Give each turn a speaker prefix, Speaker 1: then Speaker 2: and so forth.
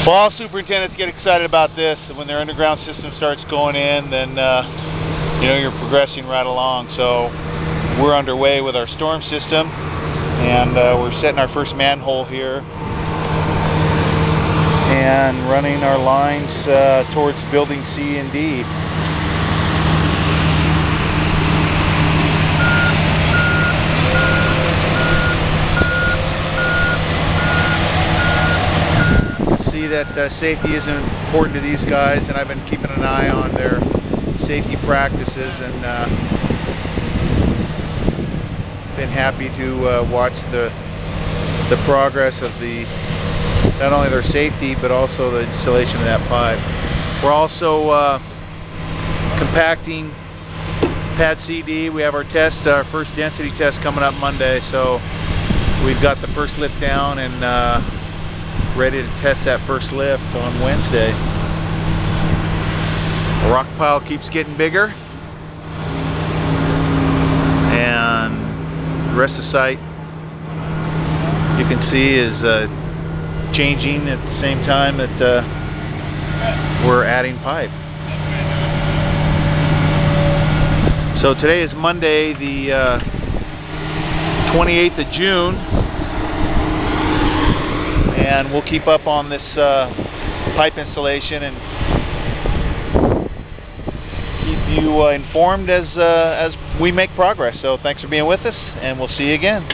Speaker 1: Well, all superintendents get excited about this. When their underground system starts going in, then you know, you're progressing right along. So we're underway with our storm system, and we're setting our first manhole here and running our lines towards building C and D. That safety is important to these guys, and I've been keeping an eye on their safety practices, and been happy to watch the progress of not only their safety but also the installation of that pipe. We're also compacting pad CD. We have our first density test coming up Monday, so we've got the first lift down and ready to test that first lift on Wednesday. The rock pile keeps getting bigger, and the rest of the site, you can see, is changing at the same time that we're adding pipe. So today is Monday, the 28th of June. And we'll keep up on this pipe installation and keep you informed as we make progress. So thanks for being with us, and we'll see you again.